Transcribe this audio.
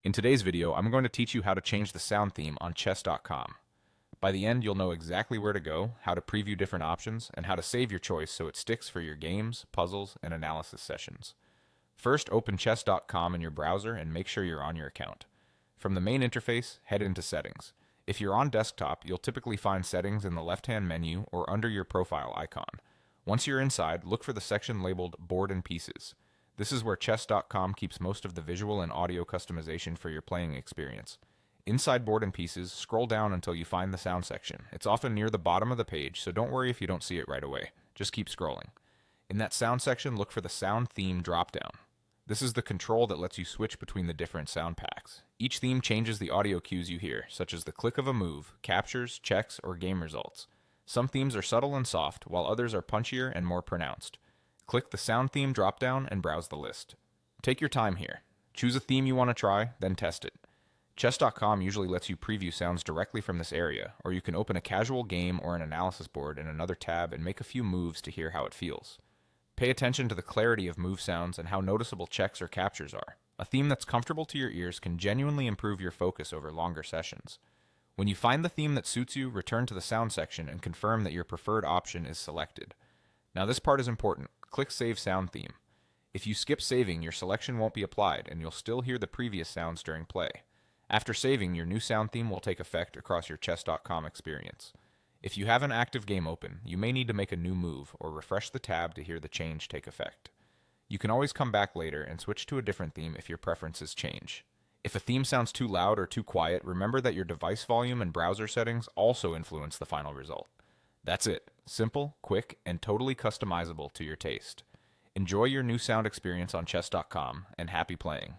In today's video, I'm going to teach you how to change the sound theme on chess.com. By the end, you'll know exactly where to go, how to preview different options, and how to save your choice so it sticks for your games, puzzles, and analysis sessions. First, open chess.com in your browser and make sure you're on your account. From the main interface, head into Settings. If you're on desktop, you'll typically find Settings in the left-hand menu or under your profile icon. Once you're inside, look for the section labeled Board and Pieces. This is where chess.com keeps most of the visual and audio customization for your playing experience. Inside Board and Pieces, scroll down until you find the sound section. It's often near the bottom of the page, so don't worry if you don't see it right away. Just keep scrolling. In that sound section, look for the Sound Theme dropdown. This is the control that lets you switch between the different sound packs. Each theme changes the audio cues you hear, such as the click of a move, captures, checks, or game results. Some themes are subtle and soft, while others are punchier and more pronounced. Click the Sound Theme dropdown and browse the list. Take your time here. Choose a theme you want to try, then test it. Chess.com usually lets you preview sounds directly from this area, or you can open a casual game or an analysis board in another tab and make a few moves to hear how it feels. Pay attention to the clarity of move sounds and how noticeable checks or captures are. A theme that's comfortable to your ears can genuinely improve your focus over longer sessions. When you find the theme that suits you, return to the sound section and confirm that your preferred option is selected. Now this part is important. Click Save Sound Theme. If you skip saving, your selection won't be applied and you'll still hear the previous sounds during play. After saving, your new sound theme will take effect across your chess.com experience. If you have an active game open, you may need to make a new move or refresh the tab to hear the change take effect. You can always come back later and switch to a different theme if your preferences change. If a theme sounds too loud or too quiet, remember that your device volume and browser settings also influence the final result. That's it. Simple, quick, and totally customizable to your taste. Enjoy your new sound experience on chess.com, and happy playing.